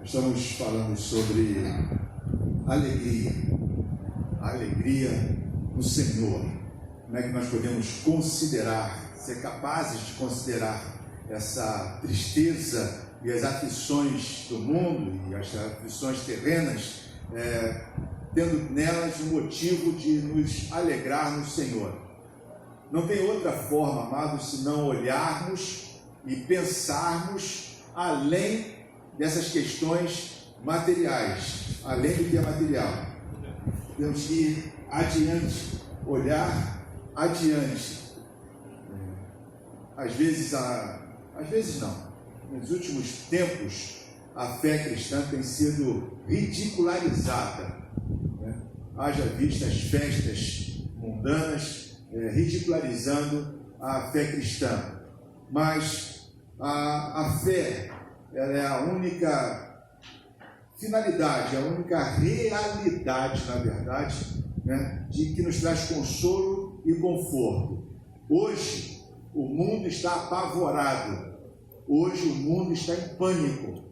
Estamos falando sobre alegria, a alegria no Senhor. Como é que nós podemos considerar, ser capazes de considerar essa tristeza e as aflições do mundo e as aflições terrenas, tendo nelas um motivo de nos alegrar no Senhor. Não tem outra forma, amados, senão olharmos e pensarmos além dessas questões materiais, além do que é material. Temos que ir adiante, olhar adiante. Às vezes não. Nos últimos tempos, a fé cristã tem sido ridicularizada. Haja vista as festas mundanas, ridicularizando a fé cristã. Mas a fé, ela é a única finalidade, a única realidade, na verdade, de que nos traz consolo e conforto. Hoje, o mundo está apavorado. Hoje, o mundo está em pânico.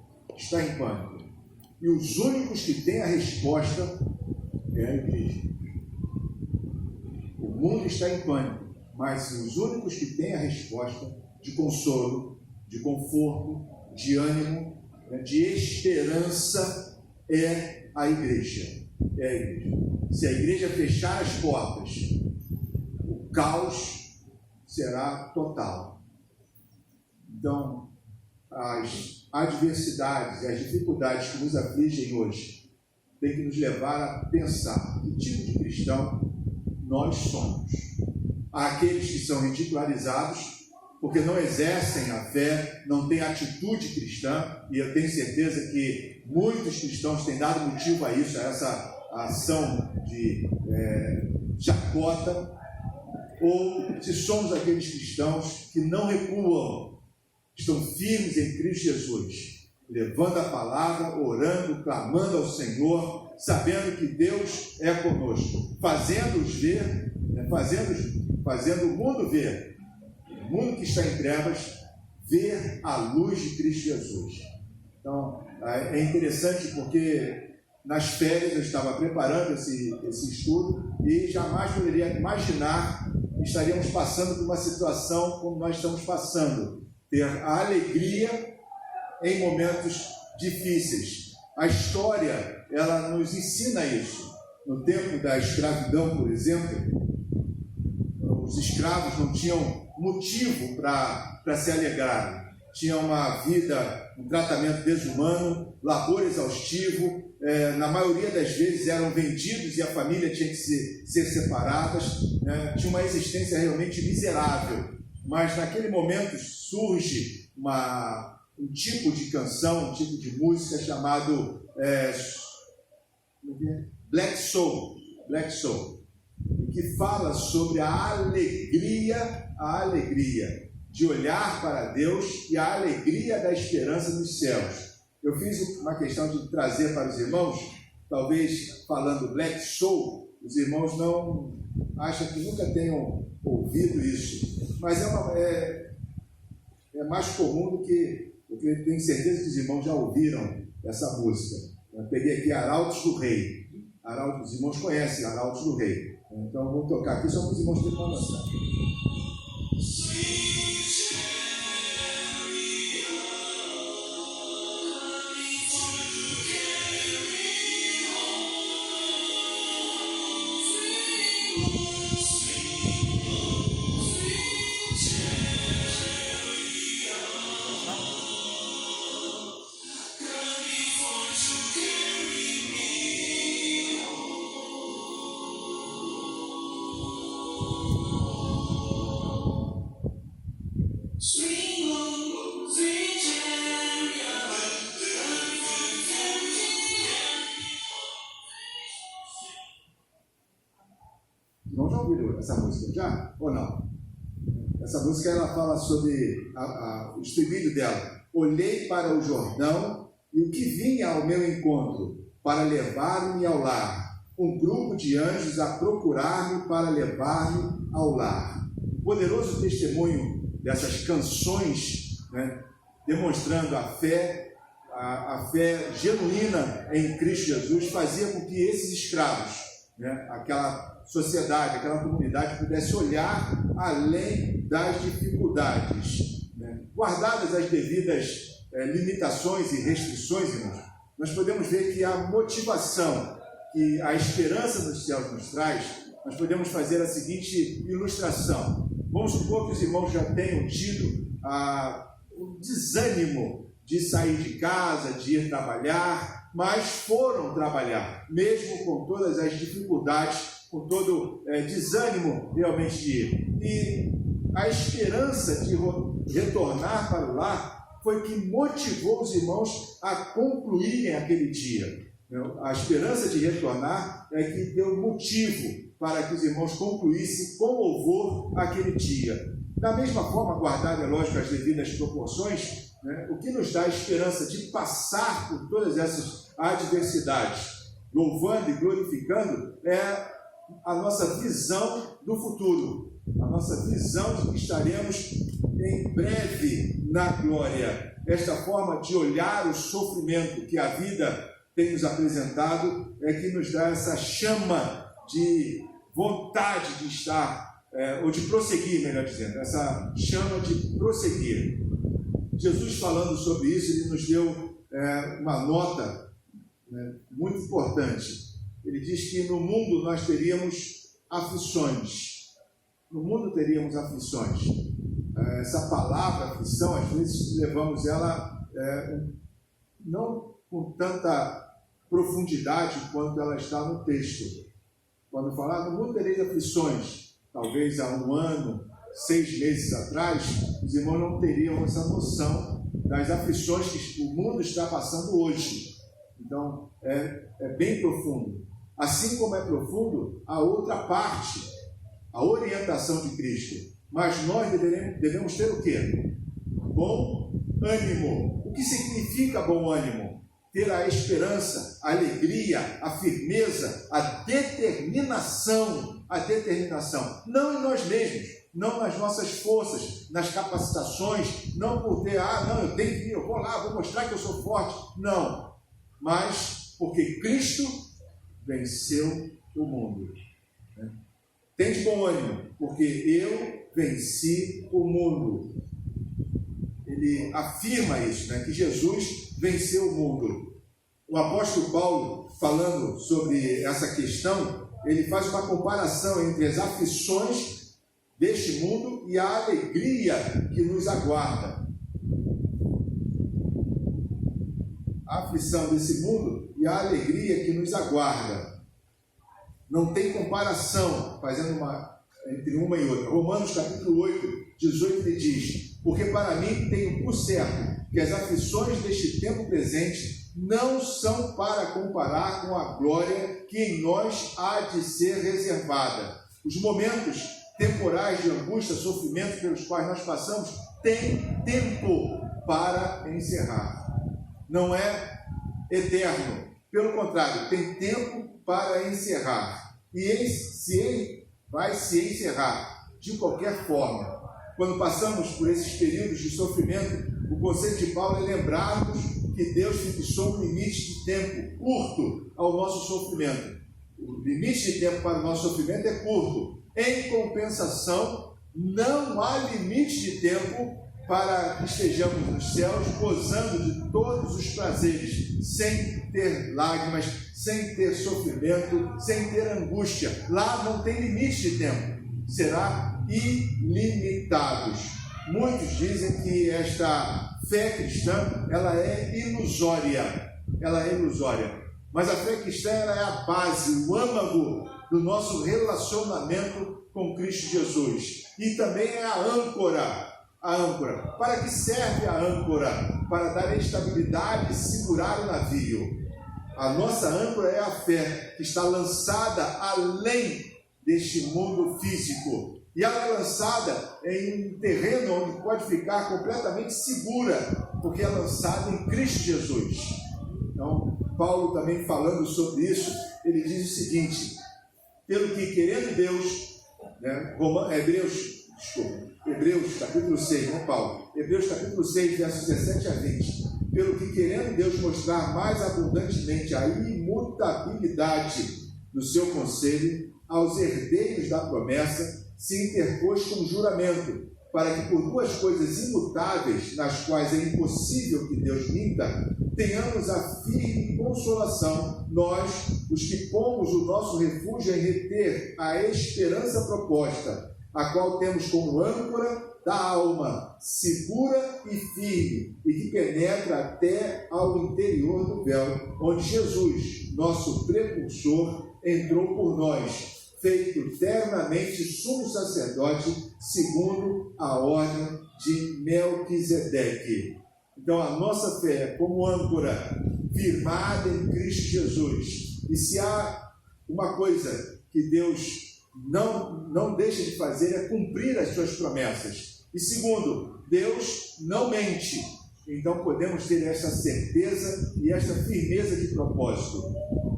E os únicos que têm a resposta é a igreja. O mundo está em pânico, mas os únicos que têm a resposta de consolo, de conforto, de ânimo, de esperança é a igreja. Se a igreja fechar as portas, o caos será total. Então, as adversidades e as dificuldades que nos afligem hoje têm que nos levar a pensar que tipo de cristão nós somos. Há aqueles que são ridicularizados porque não exercem a fé, não têm atitude cristã, e eu tenho certeza que muitos cristãos têm dado motivo a isso, a essa ação de chacota. Ou se somos aqueles cristãos que não recuam, estão firmes em Cristo Jesus, levando a palavra, orando, clamando ao Senhor, sabendo que Deus é conosco, fazendo-os ver, fazendo o mundo ver, o mundo que está em trevas, ver a luz de Cristo Jesus. Então, é interessante porque nas férias eu estava preparando esse estudo e jamais poderia imaginar que estaríamos passando por uma situação como nós estamos passando. Ter a alegria em momentos difíceis. A história, ela nos ensina isso. No tempo da escravidão, por exemplo, os escravos não tinham motivo para se alegrarem. Tinham uma vida, um tratamento desumano, labor exaustivo, na maioria das vezes eram vendidos e a família tinha que ser separadas, tinha uma existência realmente miserável. Mas naquele momento surge um tipo de canção, um tipo de música chamado Black Soul, que fala sobre a alegria de olhar para Deus e a alegria da esperança nos céus. Eu fiz uma questão de trazer para os irmãos, talvez falando Black Soul, os irmãos não acham que nunca tenham ouvido isso, mas é mais comum do que eu tenho certeza que os irmãos já ouviram essa música. Eu peguei aqui Arautos do Rei. Os irmãos conhecem Arautos do Rei. Então, vou tocar aqui só para os irmãos terem uma noção. Não já ouviram essa música já? Ou não? Essa música ela fala sobre o estribilho dela. Olhei para o Jordão e o que vinha ao meu encontro para levar-me ao lar. Um grupo de anjos a procurar-me para levar-me ao lar. O poderoso testemunho dessas canções, demonstrando a fé, a fé genuína em Cristo Jesus fazia com que esses escravos, né, aquela sociedade, aquela comunidade pudesse olhar além das dificuldades, né? Guardadas as devidas limitações e restrições, irmãos, nós podemos ver que a motivação que a esperança nos céus nos traz, nós podemos fazer a seguinte ilustração. Vamos supor que os irmãos já tenham tido o desânimo de sair de casa, de ir trabalhar, mas foram trabalhar, mesmo com todas as dificuldades, com todo desânimo realmente de ir. E a esperança de retornar para o lar foi que motivou os irmãos a concluírem aquele dia. A esperança de retornar é que deu motivo para que os irmãos concluíssem com louvor aquele dia. Da mesma forma, guardado, é lógico, as devidas proporções, né, o que nos dá a esperança de passar por todas essas adversidades, louvando e glorificando, é a nossa visão do futuro, a nossa visão de que estaremos em breve na glória. Esta forma de olhar o sofrimento que a vida tem nos apresentado é que nos dá essa chama de vontade de estar, ou de prosseguir, melhor dizendo, essa chama de prosseguir. Jesus, falando sobre isso, ele nos deu uma nota, né, muito importante. Ele diz que no mundo nós teríamos aflições. No mundo teríamos aflições. Essa palavra aflição, às vezes levamos ela não com tanta profundidade quanto ela está no texto. Quando falar no mundo tereis aflições, talvez há 1 ano, 6 meses atrás, os irmãos não teriam essa noção das aflições que o mundo está passando hoje. Então, é bem profundo. Assim como é profundo a outra parte, a orientação de Cristo. Mas nós devemos ter o quê? Bom ânimo. O que significa bom ânimo? Ter a esperança, a alegria, a firmeza, a determinação. Não em nós mesmos, não nas nossas forças, nas capacitações, não por ter, eu tenho que ir, eu vou lá, vou mostrar que eu sou forte. Não, mas porque Cristo venceu o mundo. Tem de bom ânimo, porque eu venci o mundo. Ele afirma isso, né? Que Jesus venceu o mundo. O apóstolo Paulo, falando sobre essa questão, ele faz uma comparação entre as aflições deste mundo e a alegria que nos aguarda. A aflição desse mundo e a alegria que nos aguarda. Não tem comparação, fazendo entre uma e outra. Romanos capítulo 8, 18, ele diz: porque para mim tenho por certo que as aflições deste tempo presente não são para comparar com a glória que em nós há de ser reservada. Os momentos temporais de angústia, sofrimento pelos quais nós passamos, têm tempo para encerrar. Não é eterno. Pelo contrário, tem tempo para encerrar. E vai se encerrar de qualquer forma. Quando passamos por esses períodos de sofrimento, o conselho de Paulo é lembrarmos que Deus fixou um limite de tempo curto ao nosso sofrimento. O limite de tempo para o nosso sofrimento é curto. Em compensação, não há limite de tempo para que estejamos nos céus gozando de todos os prazeres, sem ter lágrimas, sem ter sofrimento, sem ter angústia. Lá não tem limite de tempo. Será ilimitados. Muitos dizem que esta fé cristã, ela é ilusória. Mas a fé cristã, ela é a base, o âmago do nosso relacionamento com Cristo Jesus. E também é a âncora. Para que serve a âncora? Para dar estabilidade e segurar o navio. A nossa âncora é a fé, que está lançada além deste mundo físico. E ela é lançada em um terreno onde pode ficar completamente segura, porque é lançada em Cristo Jesus. Então, Paulo também falando sobre isso, ele diz o seguinte: pelo que querendo Deus, Hebreus capítulo 6, Paulo, Hebreus capítulo 6, versos 17 a 20. Pelo que, querendo Deus mostrar mais abundantemente a imutabilidade do seu conselho, aos herdeiros da promessa, se interpôs com juramento, para que por duas coisas imutáveis, nas quais é impossível que Deus minta, tenhamos a firme consolação, nós, os que pomos o nosso refúgio em reter a esperança proposta, a qual temos como âncora da alma, segura e firme, e que penetra até ao interior do véu, onde Jesus, nosso precursor, entrou por nós, feito eternamente sumo sacerdote, segundo a ordem de Melquisedeque. Então, a nossa fé é como âncora firmada em Cristo Jesus. E se há uma coisa que Deus não deixa de fazer, é cumprir as suas promessas. E segundo, Deus não mente. Então, podemos ter essa certeza e essa firmeza de propósito.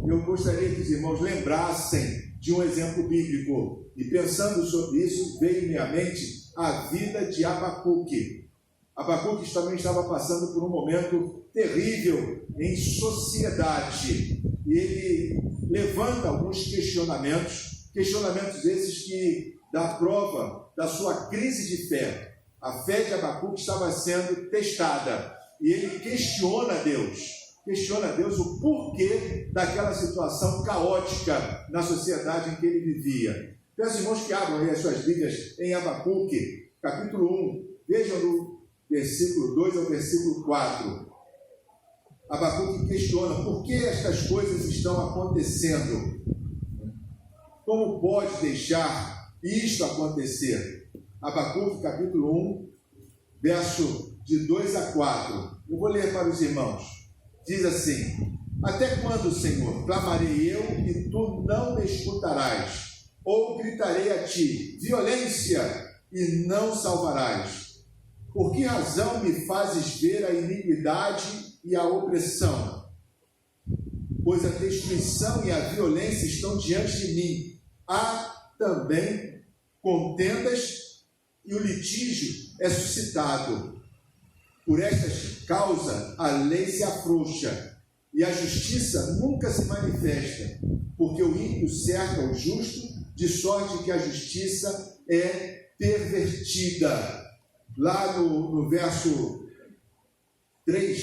Eu gostaria que os irmãos lembrassem de um exemplo bíblico. E pensando sobre isso, veio-me à mente a vida de Abacuque. Abacuque também estava passando por um momento terrível em sociedade. E ele levanta alguns questionamentos esses que dá prova da sua crise de fé. A fé de Abacuque estava sendo testada. E ele questiona Deus o porquê daquela situação caótica na sociedade em que ele vivia. Peço, irmãos, que abram aí as suas Bíblias em Abacuque, capítulo 1. Vejam do versículo 2 ao versículo 4. Abacuque questiona por que estas coisas estão acontecendo. Como pode deixar isto acontecer? Abacuque, capítulo 1, verso de 2 a 4. Eu vou ler para os irmãos. Diz assim: até quando, Senhor, clamarei eu e tu não me escutarás? Ou gritarei a ti, violência, e não salvarás? Por que razão me fazes ver a iniquidade e a opressão? Pois a destruição e a violência estão diante de mim. Há também contendas e o litígio é suscitado. Por esta causa a lei se afrouxa e a justiça nunca se manifesta, porque o ímpio cerca o justo, de sorte que a justiça é pervertida. Lá no verso 3,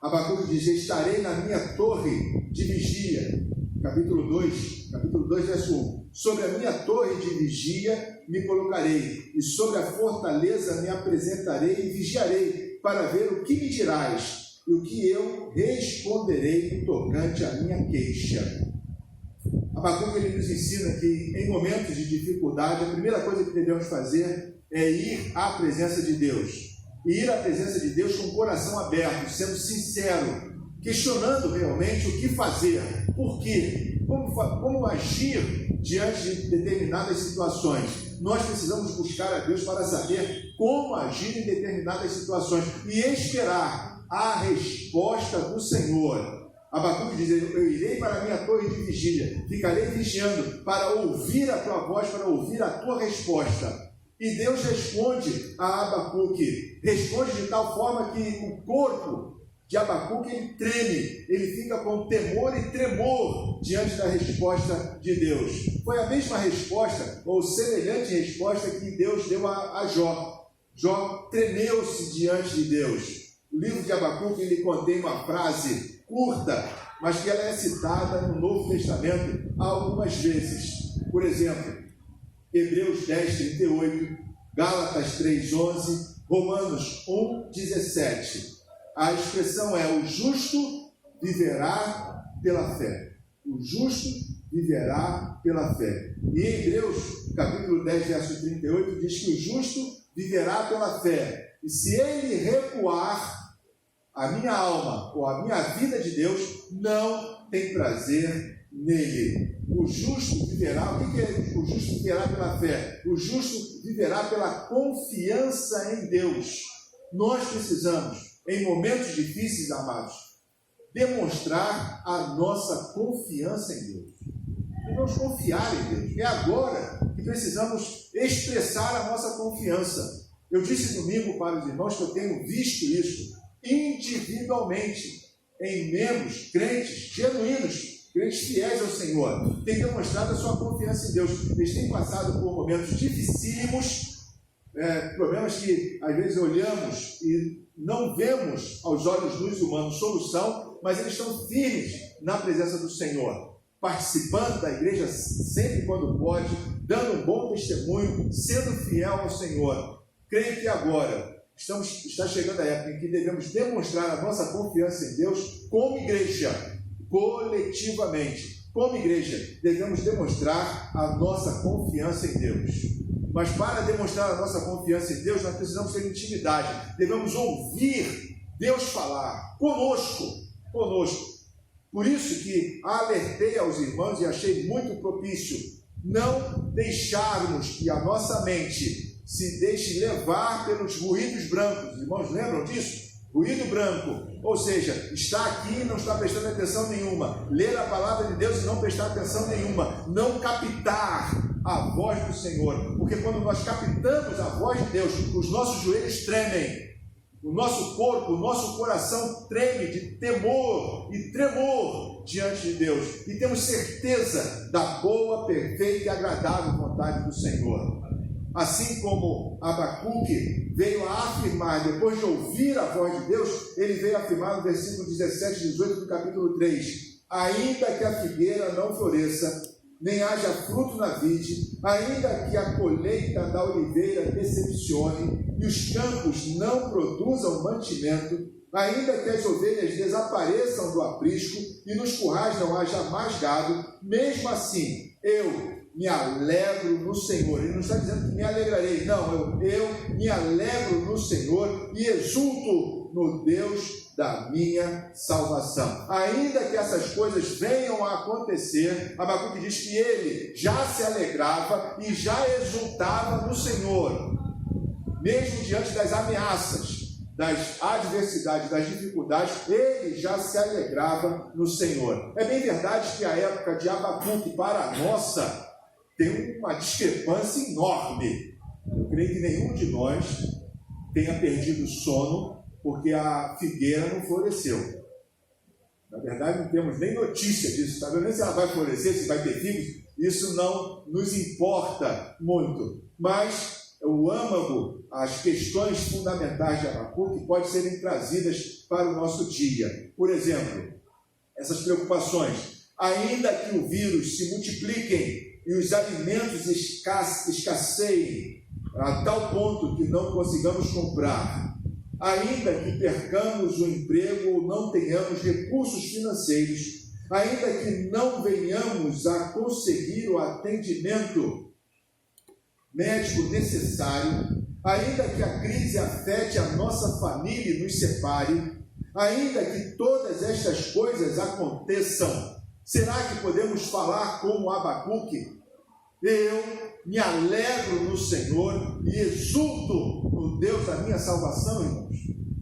Abacuque diz: estarei na minha torre de vigia. Capítulo 2, verso 1. Sobre a minha torre de vigia me colocarei, e sobre a fortaleza me apresentarei e vigiarei, para ver o que me dirás, e o que eu responderei tocante à minha queixa. Abacuque, ele nos ensina que em momentos de dificuldade, a primeira coisa que devemos fazer é ir à presença de Deus. E ir à presença de Deus com o coração aberto, sendo sincero, questionando realmente o que fazer, por quê, como agir diante de determinadas situações. Nós precisamos buscar a Deus para saber como agir em determinadas situações e esperar a resposta do Senhor. Abacuque diz: eu irei para a minha torre de vigília, ficarei vigiando para ouvir a tua voz, para ouvir a tua resposta. E Deus responde a Abacuque, responde de tal forma que o corpo de Abacuque ele treme, ele fica com temor e tremor diante da resposta de Deus. Foi a mesma resposta, ou semelhante resposta, que Deus deu a Jó. Jó tremeu-se diante de Deus. O livro de Abacuque ele contém uma frase curta, mas que ela é citada no Novo Testamento algumas vezes. Por exemplo, Hebreus 10, 38, Gálatas 3, 11, Romanos 1, 17. A expressão é: o justo viverá pela fé. O justo viverá pela fé. E em Hebreus, capítulo 10, verso 38, diz que o justo viverá pela fé. E se ele recuar, a minha alma ou a minha vida de Deus não tem prazer nele. O justo viverá. O que é o justo viverá pela fé? O justo viverá pela confiança em Deus. Nós precisamos, em momentos difíceis, amados, demonstrar a nossa confiança em Deus. Devemos confiar em Deus. É agora que precisamos expressar a nossa confiança. Eu disse domingo para os irmãos que eu tenho visto isso individualmente em membros, crentes genuínos, crentes fiéis ao Senhor, têm demonstrado a sua confiança em Deus. Eles têm passado por momentos dificílimos, problemas que às vezes olhamos e não vemos aos olhos dos humanos solução, mas eles estão firmes na presença do Senhor, participando da igreja sempre quando pode, dando um bom testemunho, sendo fiel ao Senhor. Creio que agora está chegando a época em que devemos demonstrar a nossa confiança em Deus como igreja, coletivamente. Como igreja, devemos demonstrar a nossa confiança em Deus. Mas para demonstrar a nossa confiança em Deus, nós precisamos ter intimidade. Devemos ouvir Deus falar conosco. Por isso que alertei aos irmãos e achei muito propício não deixarmos que a nossa mente se deixe levar pelos ruídos brancos. Os irmãos lembram disso? Ruído branco, ou seja, está aqui e não está prestando atenção nenhuma, ler a palavra de Deus e não prestar atenção nenhuma, não captar a voz do Senhor, porque quando nós captamos a voz de Deus, os nossos joelhos tremem, o nosso corpo, o nosso coração treme de temor e tremor diante de Deus, e temos certeza da boa, perfeita e agradável vontade do Senhor. Assim como Abacuque veio a afirmar, depois de ouvir a voz de Deus, ele veio a afirmar no versículo 17 e 18 do capítulo 3: ainda que a figueira não floresça, nem haja fruto na vide, ainda que a colheita da oliveira decepcione, e os campos não produzam mantimento, ainda que as ovelhas desapareçam do aprisco, e nos currais não haja mais gado, mesmo assim, eu me alegro no Senhor. Ele não está dizendo que me alegrarei, não, eu me alegro no Senhor e exulto no Deus da minha salvação. Ainda que essas coisas venham a acontecer, Abacuque diz que ele já se alegrava e já exultava no Senhor, mesmo diante das ameaças, das adversidades, das dificuldades, ele já se alegrava no Senhor. É bem verdade que a época de Abacuque para a nossa tem uma discrepância enorme. Eu creio que nenhum de nós tenha perdido o sono porque a figueira não floresceu. Na verdade, não temos nem notícia disso, sabe? Nem se ela vai florescer, se vai ter figos, isso não nos importa muito. Mas o âmago, as questões fundamentais de Abacuque podem serem trazidas para o nosso dia. Por exemplo, essas preocupações. Ainda que o vírus se multipliquem e os alimentos escasseiem a tal ponto que não consigamos comprar, ainda que percamos o emprego ou não tenhamos recursos financeiros, ainda que não venhamos a conseguir o atendimento médico necessário, ainda que a crise afete a nossa família e nos separe, ainda que todas estas coisas aconteçam, será que podemos falar como Abacuque? Eu me alegro no Senhor e exulto no Deus da minha salvação, irmãos?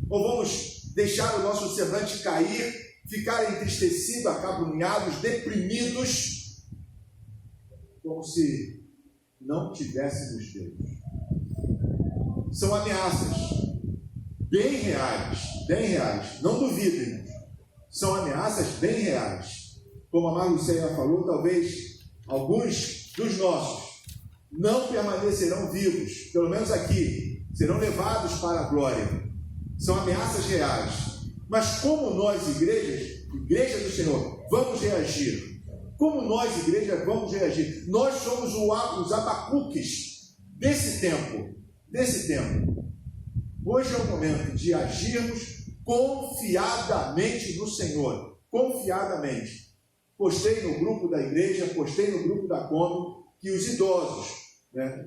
Ou vamos deixar o nosso semblante cair, ficar entristecidos, acabrunhados, deprimidos, como se não tivéssemos Deus? São ameaças bem reais, não duvidem, irmãos. São ameaças bem reais. Como a Marluceia falou, talvez alguns dos nossos não permanecerão vivos, pelo menos aqui, serão levados para a glória. São ameaças reais. Mas como nós, igreja do Senhor, vamos reagir? Como nós, igreja, vamos reagir? Nós somos os Abacuques desse tempo. Hoje é o momento de agirmos confiadamente no Senhor. Confiadamente. Postei no grupo da igreja, postei no grupo da Como, que os idosos,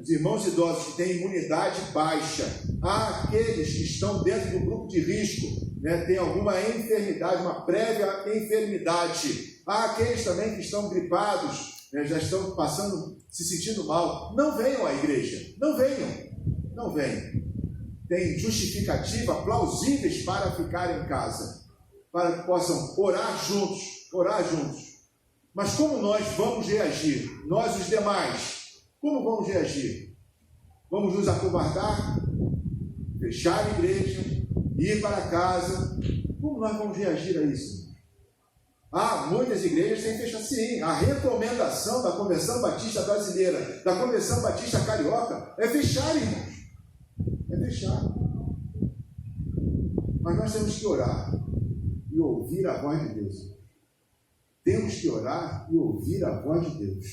os irmãos idosos que têm imunidade baixa, há aqueles que estão dentro do grupo de risco, têm alguma enfermidade, uma prévia enfermidade, há aqueles também que estão gripados, já estão passando, se sentindo mal, não venham à igreja, não venham. Tem justificativa plausíveis para ficar em casa, para que possam orar juntos. Mas como nós vamos reagir? Nós, os demais, como vamos reagir? Vamos nos acovardar? fechar a igreja, ir para casa. Como nós vamos reagir a isso? Muitas igrejas têm fechado. Sim, a recomendação da Convenção Batista Brasileira, da Convenção Batista Carioca, é fechar, irmãos. É fechar. Mas nós temos que orar e ouvir a voz de Deus. Temos que orar e ouvir a voz de Deus.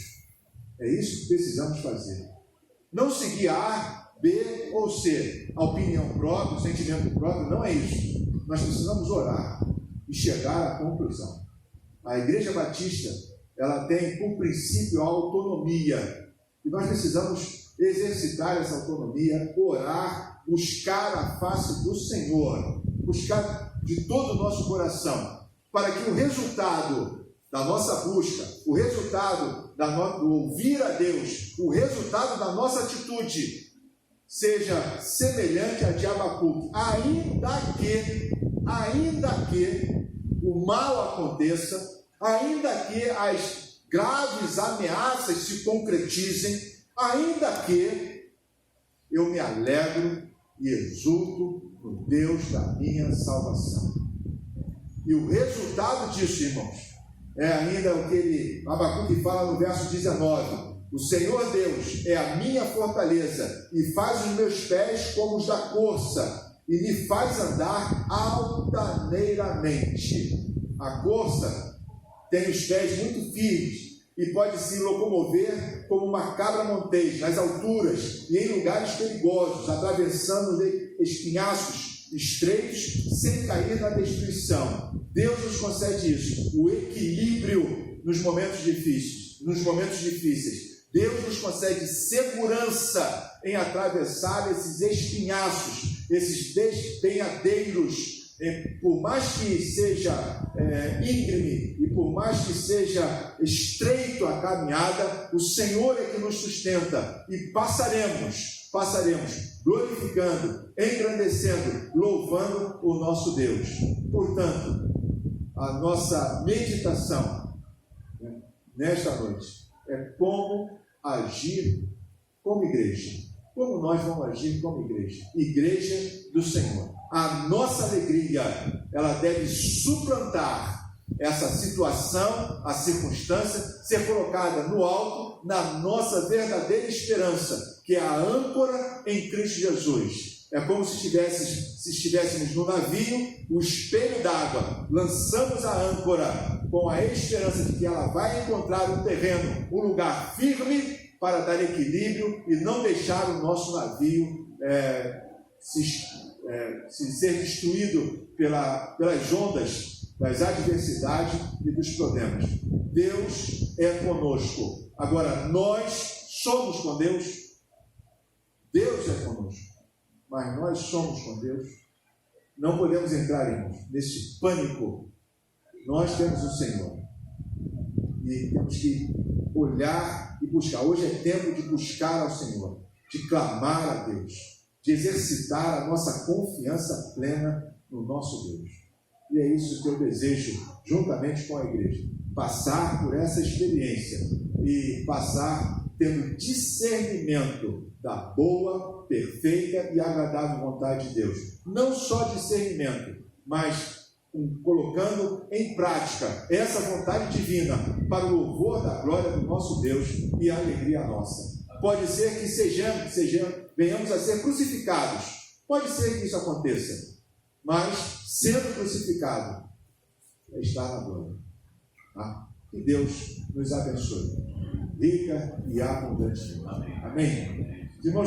É isso que precisamos fazer. Não seguir A, B ou C. A opinião própria, o sentimento próprio, não é isso. Nós precisamos orar e chegar à conclusão. A Igreja Batista, ela tem por princípio a autonomia. E nós precisamos exercitar essa autonomia, orar, buscar a face do Senhor, buscar de todo o nosso coração, para que o resultado da nossa busca, o resultado do ouvir a Deus, o resultado da nossa atitude, seja semelhante a de Abacuque, ainda que o mal aconteça, ainda que as graves ameaças se concretizem, ainda que eu me alegro e exulto no Deus da minha salvação. E o resultado disso, irmãos, é ainda o que Abacuque fala no verso 19. O Senhor Deus é a minha fortaleza e faz os meus pés como os da corça e me faz andar altaneiramente. A corça tem os pés muito firmes e pode se locomover como uma cabra monteja nas alturas e em lugares perigosos, atravessando espinhaços estreitos sem cair na destruição. Deus nos concede isso, o equilíbrio nos momentos difíceis. Deus nos concede segurança em atravessar esses espinhaços, esses despenhadeiros. Por mais que seja íngreme e por mais que seja estreito a caminhada, o Senhor é que nos sustenta e passaremos glorificando, engrandecendo, louvando o nosso Deus. Portanto, a nossa meditação nesta noite é como agir como igreja. Como nós vamos agir como igreja? Igreja do Senhor. A nossa alegria, ela deve suplantar essa situação, a circunstância, ser colocada no alto, na nossa verdadeira esperança, que é a âncora em Cristo Jesus. É como se estivéssemos no navio, o espelho d'água, lançamos a âncora com a esperança de que ela vai encontrar um terreno, um lugar firme para dar equilíbrio e não deixar o nosso navio ser destruído pelas ondas das adversidades e dos problemas. Deus é conosco. Agora, nós somos com Deus. Deus é conosco. Mas nós somos com Deus. Não podemos entrar, irmãos, nesse pânico. Nós temos o Senhor. E temos que olhar e buscar. Hoje é tempo de buscar ao Senhor, de clamar a Deus, de exercitar a nossa confiança plena no nosso Deus. E é isso que eu desejo, juntamente com a igreja, passar por essa experiência e passar tendo discernimento da boa, perfeita e agradável vontade de Deus. Não só discernimento, mas colocando em prática essa vontade divina para o louvor da glória do nosso Deus e a alegria nossa. Pode ser que venhamos a ser crucificados. Pode ser que isso aconteça. Mas, sendo crucificado, é estar na glória. Tá? Que Deus nos abençoe. Rica e abundante. Amém. Irmãos,